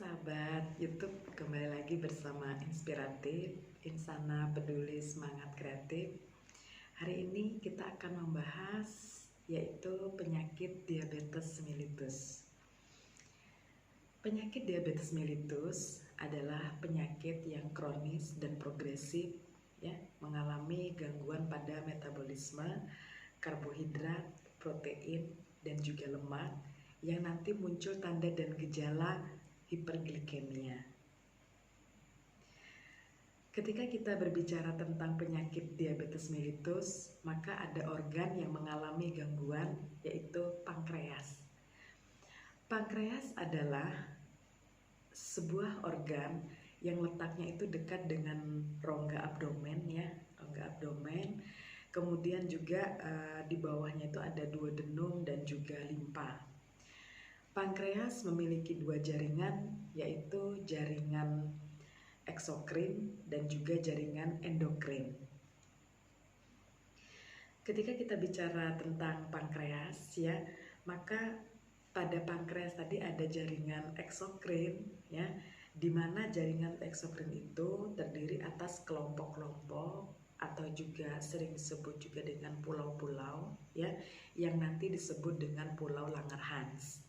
sahabat YouTube, kembali lagi bersama Inspiratif, Insana Peduli Semangat Kreatif. Hari ini kita akan membahas yaitu penyakit diabetes mellitus. Penyakit diabetes mellitus adalah penyakit yang kronis dan progresif, ya, mengalami gangguan pada metabolisme, karbohidrat, protein, dan juga lemak yang nanti muncul tanda dan gejala hiperglikemia. Ketika kita berbicara tentang penyakit diabetes mellitus, maka ada organ yang mengalami gangguan, yaitu pankreas. Pankreas adalah sebuah organ yang letaknya itu dekat dengan rongga abdomen, ya, rongga abdomen. Kemudian juga di bawahnya itu ada dua denum dan juga limpa. Pankreas memiliki dua jaringan, yaitu jaringan eksokrin dan juga jaringan endokrin. Ketika kita bicara tentang pankreas, ya, maka pada pankreas tadi ada jaringan eksokrin, ya, di mana jaringan eksokrin itu terdiri atas kelompok-kelompok atau juga sering disebut juga dengan pulau-pulau, ya, yang nanti disebut dengan Pulau Langerhans.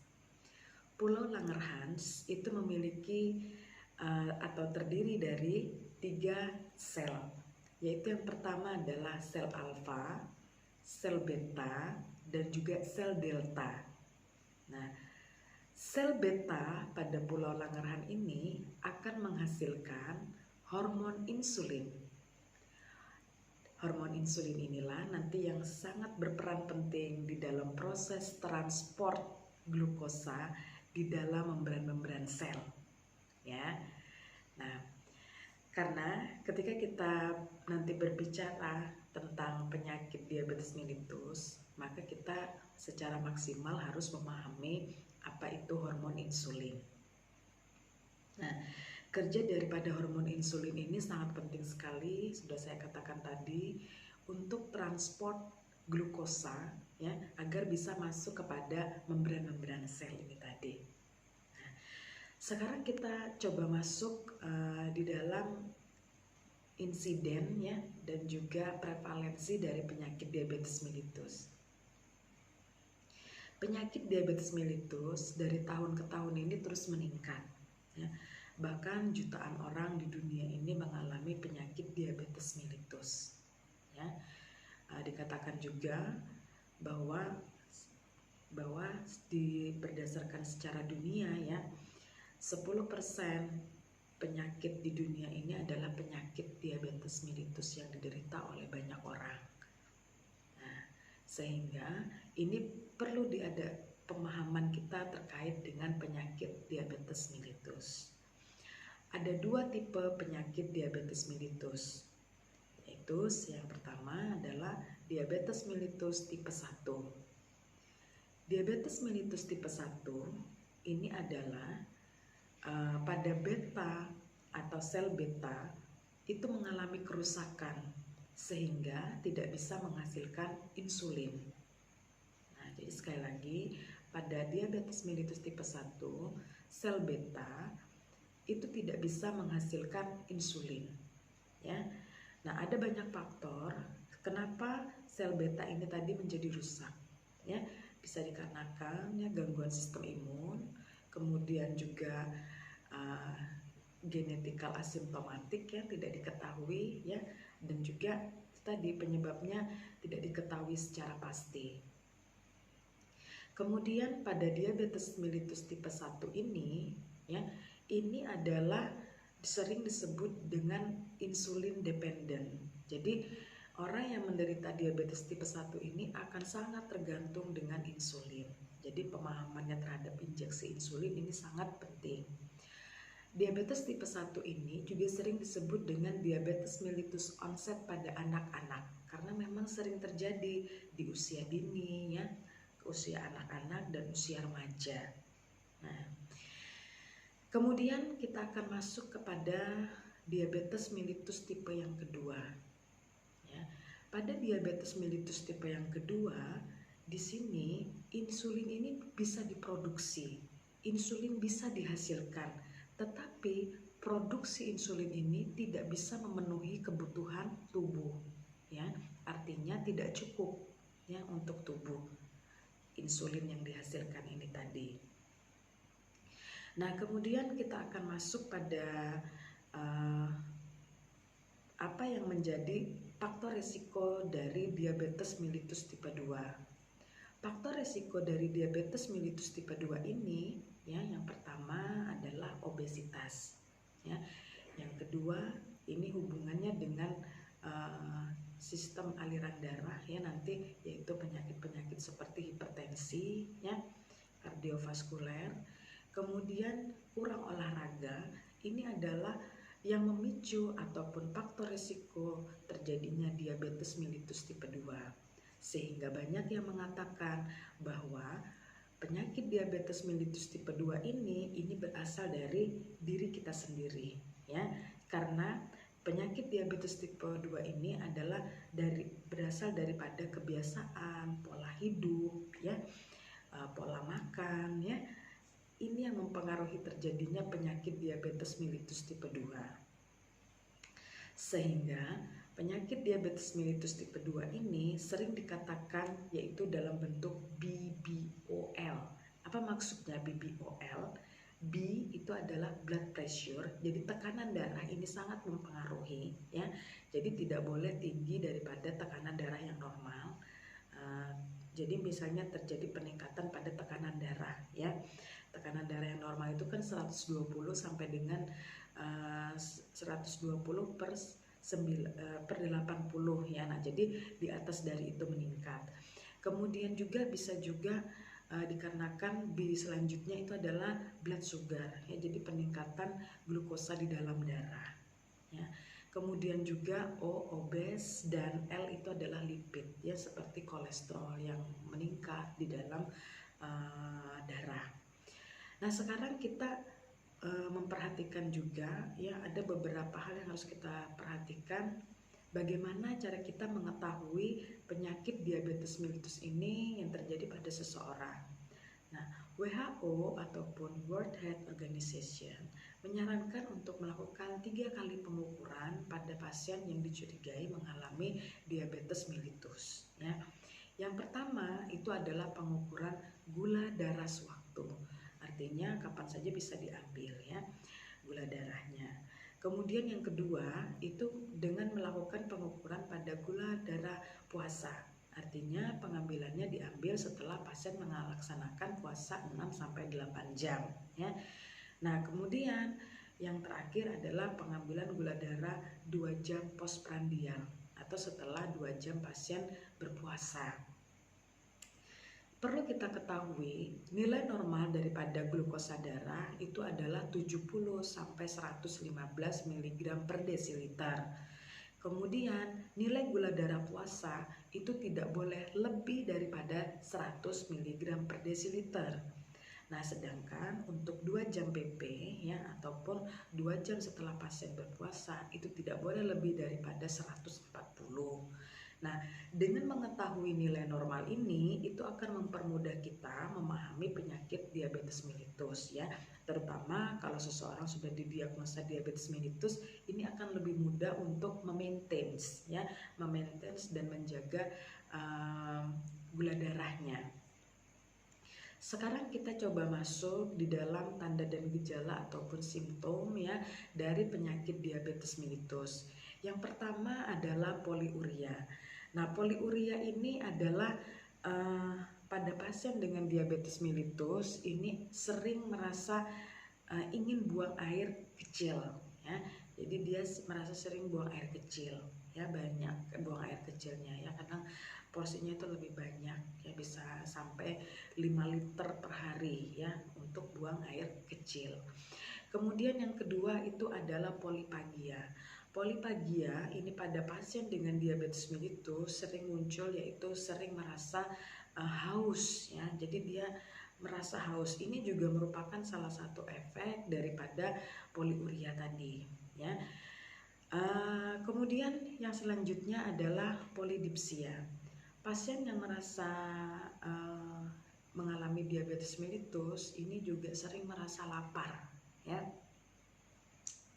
Pulau Langerhans itu memiliki atau terdiri dari 3 sel, yaitu yang pertama adalah sel alfa, sel beta, dan juga sel delta. Nah, sel beta pada Pulau Langerhans ini akan menghasilkan hormon insulin. Hormon insulin inilah nanti yang sangat berperan penting di dalam proses transport glukosa di dalam membran-membran sel, ya. Nah, karena ketika kita nanti berbicara tentang penyakit diabetes mellitus, maka kita secara maksimal harus memahami apa itu hormon insulin. Nah, kerja daripada hormon insulin ini sangat penting sekali, sudah saya katakan tadi, untuk transport glukosa, ya, agar bisa masuk kepada membran-membran sel ini tadi. Nah, sekarang kita coba masuk di dalam insiden, ya, dan juga prevalensi dari penyakit diabetes mellitus. Penyakit diabetes mellitus dari tahun ke tahun ini terus meningkat, ya. Bahkan jutaan orang di dunia ini mengalami penyakit diabetes mellitus, ya. Dikatakan juga bahwa berdasarkan secara dunia, ya, 10% penyakit di dunia ini adalah penyakit diabetes mellitus yang diderita oleh banyak orang. Nah, sehingga ini perlu ada pemahaman kita terkait dengan penyakit diabetes mellitus. Ada 2 tipe penyakit diabetes mellitus, yaitu yang pertama adalah diabetes mellitus tipe 1. Diabetes mellitus tipe 1 ini adalah pada beta atau sel beta itu mengalami kerusakan sehingga tidak bisa menghasilkan insulin. Nah, jadi sekali lagi, pada diabetes mellitus tipe 1, sel beta itu tidak bisa menghasilkan insulin, ya. Nah, ada banyak faktor kenapa sel beta ini tadi menjadi rusak, ya. Bisa dikarenakan, ya, gangguan sistem imun, kemudian juga genetikal asimptomatik yang tidak diketahui, ya, dan juga tadi penyebabnya tidak diketahui secara pasti. Kemudian pada diabetes mellitus tipe 1 ini, ya, ini adalah sering disebut dengan insulin dependent. Jadi orang yang menderita diabetes tipe 1 ini akan sangat tergantung dengan insulin. Jadi pemahamannya terhadap injeksi insulin ini sangat penting. Diabetes tipe 1 ini juga sering disebut dengan diabetes mellitus onset pada anak-anak, karena memang sering terjadi di usia dini, ya, usia anak-anak dan usia remaja. Nah, kemudian kita akan masuk kepada diabetes mellitus tipe yang kedua, ya. Pada diabetes mellitus tipe yang kedua, di sini insulin ini bisa diproduksi, insulin bisa dihasilkan, tetapi produksi insulin ini tidak bisa memenuhi kebutuhan tubuh, ya. Artinya tidak cukup ya untuk tubuh insulin yang dihasilkan ini tadi. Nah, kemudian kita akan masuk pada apa yang menjadi faktor risiko dari diabetes mellitus tipe 2. Faktor risiko dari diabetes mellitus tipe 2 ini ya, yang pertama adalah obesitas ya. Yang kedua, ini hubungannya dengan sistem aliran darah ya nanti, yaitu penyakit-penyakit seperti hipertensi ya, kardiovaskuler. Kemudian kurang olahraga, ini adalah yang memicu ataupun faktor risiko terjadinya diabetes mellitus tipe 2. Sehingga banyak yang mengatakan bahwa penyakit diabetes mellitus tipe 2 ini berasal dari diri kita sendiri ya. Karena penyakit diabetes tipe 2 ini adalah berasal daripada kebiasaan, pola hidup ya, pola makan ya. Ini yang mempengaruhi terjadinya penyakit diabetes mellitus tipe 2. Sehingga penyakit diabetes mellitus tipe 2 ini sering dikatakan yaitu dalam bentuk BBOL. Apa maksudnya BBOL? B itu adalah blood pressure, jadi tekanan darah ini sangat mempengaruhi ya. Jadi tidak boleh tinggi daripada tekanan darah yang normal. Jadi misalnya terjadi peningkatan pada tekanan darah ya. Tekanan darah yang normal itu kan 120 sampai dengan 120 per 80 ya. Nah, jadi di atas dari itu meningkat. Kemudian juga bisa juga dikarenakan B selanjutnya itu adalah blood sugar ya, jadi peningkatan glukosa di dalam darah ya. Kemudian juga O obes, dan L itu adalah lipid ya, seperti kolesterol yang meningkat di dalam darah. Nah, sekarang kita memperhatikan juga ya, ada beberapa hal yang harus kita perhatikan. Bagaimana cara kita mengetahui penyakit diabetes mellitus ini yang terjadi pada seseorang. Nah, WHO ataupun World Health Organization menyarankan untuk melakukan 3 kali pengukuran pada pasien yang dicurigai mengalami diabetes mellitus ya. Yang pertama itu adalah pengukuran gula darah sewaktu. Artinya kapan saja bisa diambil ya gula darahnya. Kemudian yang kedua itu dengan melakukan pengukuran pada gula darah puasa. Artinya pengambilannya diambil setelah pasien melaksanakan puasa 6-8 jam ya. Nah, kemudian yang terakhir adalah pengambilan gula darah 2 jam postprandial atau setelah 2 jam pasien berpuasa. Perlu kita ketahui, nilai normal daripada glukosa darah itu adalah 70 sampai 115 mg per desiliter. Kemudian nilai gula darah puasa itu tidak boleh lebih daripada 100 mg per desiliter. Nah, sedangkan untuk 2 jam PP ya ataupun 2 jam setelah pasien berpuasa itu tidak boleh lebih daripada 140. Nah, dengan mengetahui nilai normal ini itu akan mempermudah kita memahami penyakit diabetes mellitus ya. Terutama kalau seseorang sudah didiagnosa diabetes mellitus, ini akan lebih mudah untuk memaintain dan menjaga gula darahnya. Sekarang kita coba masuk di dalam tanda dan gejala ataupun simptom ya dari penyakit diabetes mellitus. Yang pertama adalah poliuria. Nah, poliuria ini adalah pada pasien dengan diabetes mellitus ini sering merasa ingin buang air kecil ya. Jadi dia merasa sering buang air kecil ya, banyak buang air kecilnya ya, kadang porsinya itu lebih banyak ya, bisa sampai 5 liter per hari ya untuk buang air kecil. Kemudian yang kedua itu adalah polipagia. Polipagia ini pada pasien dengan diabetes mellitus sering muncul, yaitu sering merasa haus ya. Jadi dia merasa haus. Ini juga merupakan salah satu efek daripada poliuria tadi ya. Kemudian yang selanjutnya adalah polidipsia. Pasien yang merasa mengalami diabetes mellitus ini juga sering merasa lapar ya.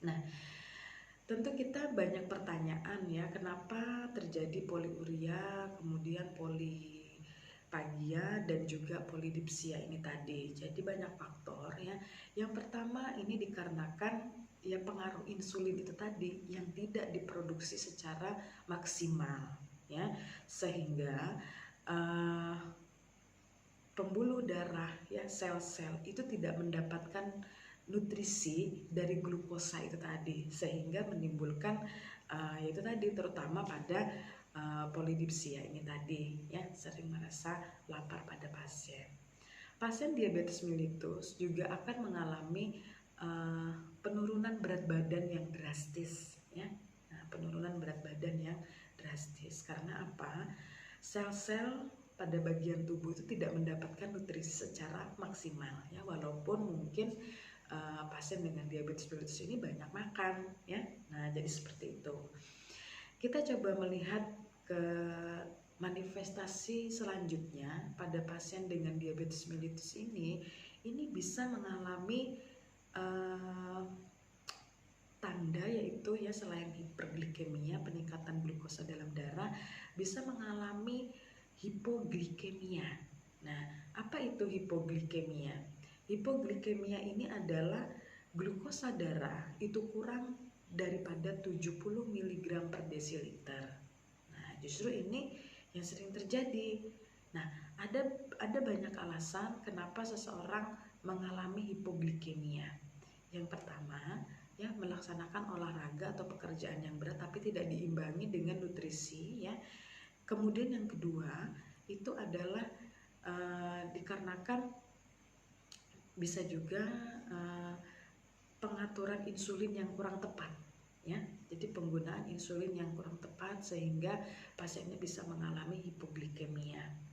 Nah, tentu kita banyak pertanyaan ya, kenapa terjadi poliuria, kemudian polipagia dan juga polidipsia ini tadi. Jadi banyak faktor ya. Yang pertama ini dikarenakan ya pengaruh insulin itu tadi yang tidak diproduksi secara maksimal ya, sehingga pembuluh darah ya, sel-sel itu tidak mendapatkan nutrisi dari glukosa itu tadi, sehingga menimbulkan yaitu tadi terutama pada polidipsia ini tadi ya, sering merasa lapar pada pasien. Pasien diabetes mellitus juga akan mengalami penurunan berat badan yang drastis ya. Nah, penurunan berat badan yang drastis karena apa? Sel-sel pada bagian tubuh itu tidak mendapatkan nutrisi secara maksimal ya, walaupun mungkin pasien dengan diabetes mellitus ini banyak makan ya. Nah, jadi seperti itu. Kita coba melihat ke manifestasi selanjutnya pada pasien dengan diabetes mellitus ini bisa mengalami tanda, yaitu ya selain hiperglikemia, peningkatan glukosa dalam darah, bisa mengalami hipoglikemia. Nah, apa itu hipoglikemia? Hipoglikemia ini adalah glukosa darah itu kurang daripada 70 mg per desiliter. Nah, justru ini yang sering terjadi. Nah, ada banyak alasan kenapa seseorang mengalami hipoglikemia. Yang pertama, ya melaksanakan olahraga atau pekerjaan yang berat tapi tidak diimbangi dengan nutrisi ya. Kemudian yang kedua itu adalah dikarenakan bisa juga pengaturan insulin yang kurang tepat ya. Jadi penggunaan insulin yang kurang tepat sehingga pasiennya bisa mengalami hipoglikemia.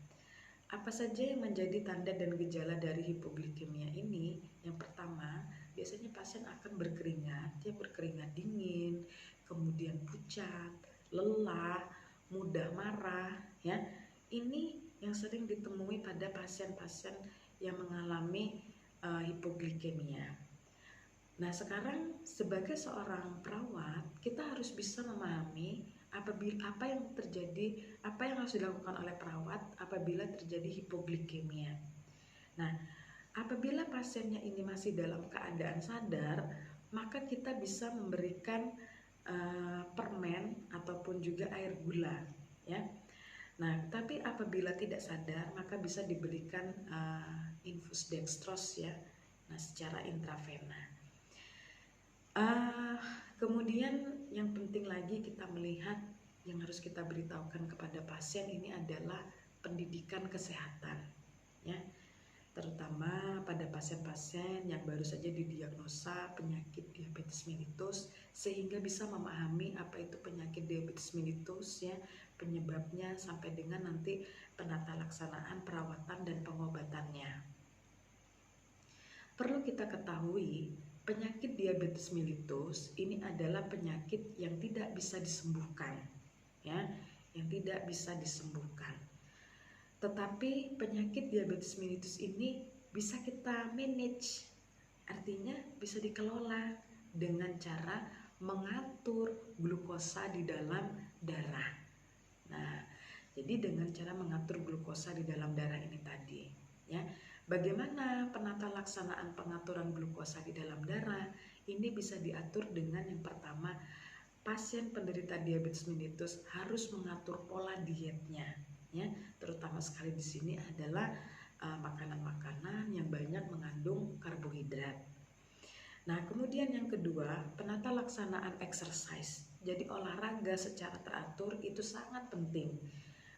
Apa saja yang menjadi tanda dan gejala dari hipoglikemia ini? Yang pertama, biasanya pasien akan berkeringat, dia berkeringat dingin, kemudian pucat, lelah, mudah marah ya. Ini yang sering ditemui pada pasien-pasien yang mengalami hipoglikemia. Nah, sekarang sebagai seorang perawat, kita harus bisa memahami apa yang terjadi, apa yang harus dilakukan oleh perawat apabila terjadi hipoglikemia. Nah, apabila pasiennya ini masih dalam keadaan sadar, maka kita bisa memberikan permen ataupun juga air gula ya. Nah, tapi apabila tidak sadar, maka bisa diberikan infus dextrose ya, nah secara intravena. Kemudian yang penting lagi kita melihat, yang harus kita beritahukan kepada pasien ini adalah pendidikan kesehatan ya, terutama pada pasien-pasien yang baru saja didiagnosa penyakit diabetes mellitus, sehingga bisa memahami apa itu penyakit diabetes mellitus ya, penyebabnya sampai dengan nanti penata laksanaan perawatan dan pengobatannya. Perlu kita ketahui, penyakit diabetes mellitus ini adalah penyakit yang tidak bisa disembuhkan ya, yang tidak bisa disembuhkan. Tetapi penyakit diabetes mellitus ini bisa kita manage, artinya bisa dikelola dengan cara mengatur glukosa di dalam darah. Nah, jadi dengan cara mengatur glukosa di dalam darah ini tadi ya. Bagaimana penata laksanaan pengaturan glukosa di dalam darah? Ini bisa diatur dengan yang pertama, pasien penderita diabetes mellitus harus mengatur pola dietnya ya, terutama sekali di sini adalah makanan-makanan yang banyak mengandung karbohidrat. Nah, kemudian yang kedua, penata laksanaan exercise. Jadi olahraga secara teratur itu sangat penting.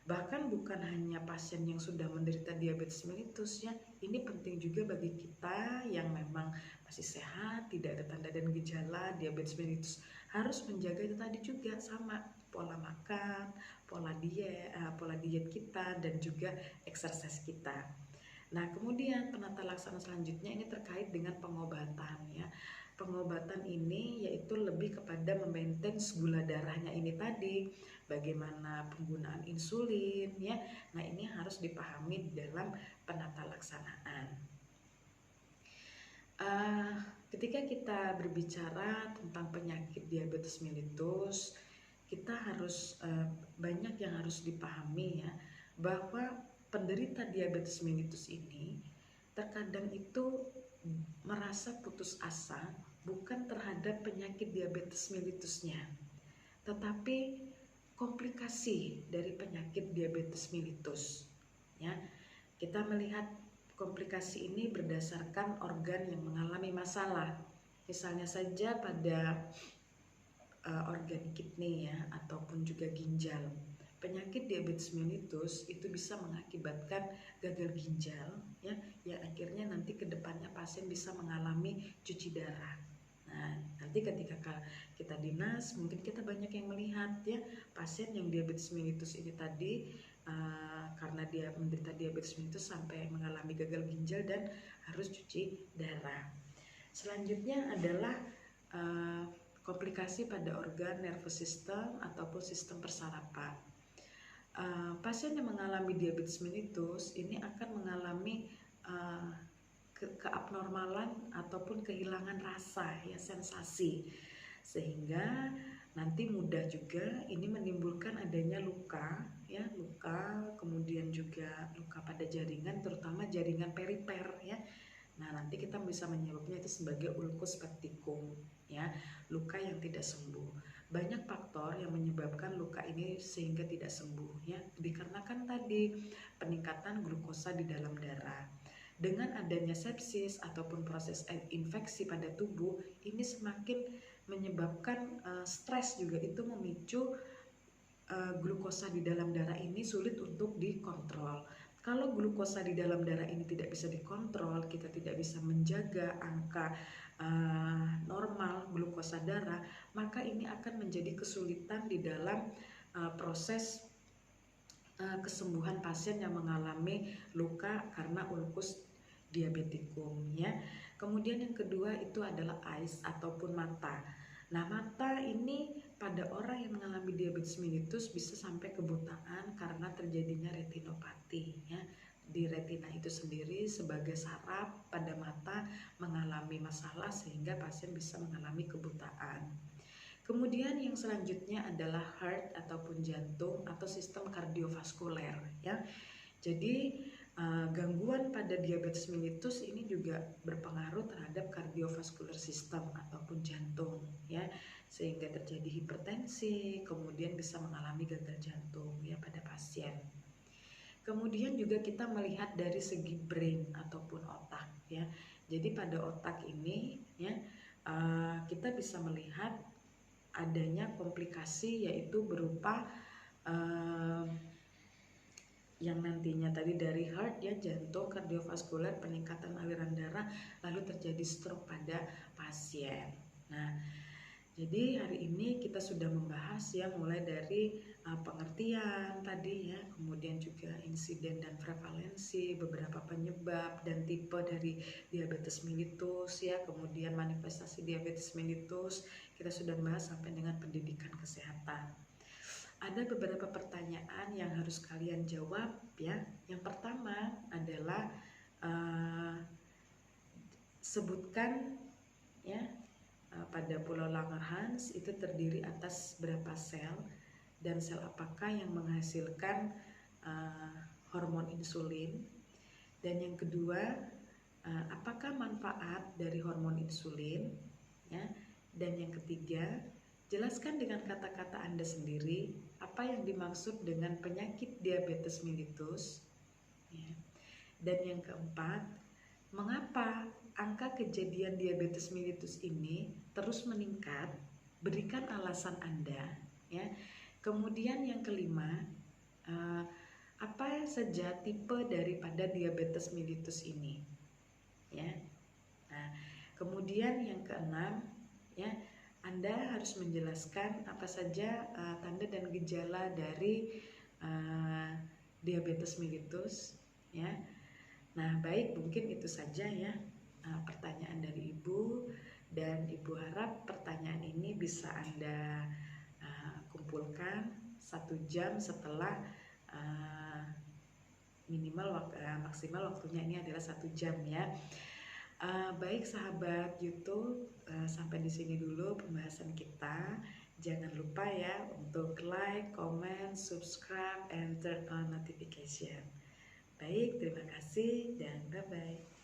Bahkan bukan hanya pasien yang sudah menderita diabetes mellitus ya, ini penting juga bagi kita yang memang masih sehat, tidak ada tanda dan gejala diabetes mellitus, harus menjaga itu tadi juga, sama pola makan, pola diet kita dan juga exercise kita. Nah, kemudian penata laksana selanjutnya ini terkait dengan pengobatan ya. Pengobatan ini yaitu lebih kepada memaintain gula darahnya ini tadi, bagaimana penggunaan insulin ya. Nah, ini harus dipahami di dalam penata laksanaan. ketika kita berbicara tentang penyakit diabetes mellitus, kita harus banyak yang harus dipahami ya, bahwa penderita diabetes mellitus ini terkadang itu merasa putus asa bukan terhadap penyakit diabetes mellitusnya, tetapi komplikasi dari penyakit diabetes mellitus ya. Kita melihat komplikasi ini berdasarkan organ yang mengalami masalah. Misalnya saja pada organ kidney ya, ataupun juga ginjal. Penyakit diabetes mellitus itu bisa mengakibatkan gagal ginjal ya, yang akhirnya nanti ke depannya pasien bisa mengalami cuci darah. Nah, nanti ketika kita dinas, mungkin kita banyak yang melihat ya, pasien yang diabetes mellitus ini tadi karena dia menderita diabetes mellitus sampai mengalami gagal ginjal dan harus cuci darah. Selanjutnya adalah komplikasi pada organ nervous system ataupun sistem persarafan. Pasien yang mengalami diabetes mellitus ini akan mengalami keabnormalan ataupun kehilangan rasa ya, sensasi, sehingga nanti mudah juga ini menimbulkan adanya luka ya, luka, kemudian juga luka pada jaringan, terutama jaringan perifer ya. Nah, nanti kita bisa menyebutnya itu sebagai ulcus pepticum ya, luka yang tidak sembuh. Banyak faktor yang menyebabkan luka ini sehingga tidak sembuh ya, dikarenakan tadi peningkatan glukosa di dalam darah. Dengan adanya sepsis ataupun proses infeksi pada tubuh, ini semakin menyebabkan stres juga, itu memicu glukosa di dalam darah ini sulit untuk dikontrol. Kalau glukosa di dalam darah ini tidak bisa dikontrol, kita tidak bisa menjaga angka normal glukosa darah, maka ini akan menjadi kesulitan di dalam proses kesembuhan pasien yang mengalami luka karena ulcus diabeticum ya. Kemudian yang kedua itu adalah eyes ataupun mata. Nah, mata ini pada orang yang mengalami diabetes mellitus bisa sampai kebutaan karena terjadinya retinopati ya. Di retina itu sendiri sebagai saraf pada mata mengalami masalah sehingga pasien bisa mengalami kebutaan. Kemudian yang selanjutnya adalah heart ataupun jantung atau sistem kardiovaskuler ya. Jadi gangguan pada diabetes mellitus ini juga berpengaruh terhadap kardiovaskular sistem ataupun jantung ya, sehingga terjadi hipertensi, kemudian bisa mengalami gagal jantung ya pada pasien. Kemudian juga kita melihat dari segi brain ataupun otak ya. Jadi pada otak ini ya kita bisa melihat adanya komplikasi, yaitu berupa yang nantinya tadi dari heart ya, jantung, kardiovaskuler, peningkatan aliran darah, lalu terjadi stroke pada pasien. Nah, jadi hari ini kita sudah membahas ya, mulai dari pengertian tadi ya, kemudian juga insiden dan prevalensi, beberapa penyebab dan tipe dari diabetes mellitus ya, kemudian manifestasi diabetes mellitus, kita sudah bahas sampai dengan pendidikan kesehatan. Ada beberapa pertanyaan yang harus kalian jawab ya. Yang pertama adalah sebutkan ya, pada Pulau Langerhans itu terdiri atas berapa sel dan sel apakah yang menghasilkan hormon insulin. Dan yang kedua, apakah manfaat dari hormon insulin ya. Dan yang ketiga, jelaskan dengan kata-kata Anda sendiri apa yang dimaksud dengan penyakit diabetes mellitus ya. Dan yang keempat, mengapa angka kejadian diabetes mellitus ini terus meningkat? Berikan alasan Anda ya. Kemudian yang kelima, apa saja tipe daripada diabetes mellitus ini ya. Nah, kemudian yang keenam ya, Anda harus menjelaskan apa saja tanda dan gejala dari diabetes mellitus ya. Nah, baik, mungkin itu saja ya pertanyaan dari Ibu, dan Ibu harap pertanyaan ini bisa Anda kumpulkan 1 jam setelah minimal maksimal waktunya ini adalah 1 jam ya. Baik sahabat YouTube, sampai di sini dulu pembahasan kita. Jangan lupa ya untuk like, comment, subscribe, and turn on notification. Baik, terima kasih dan bye-bye.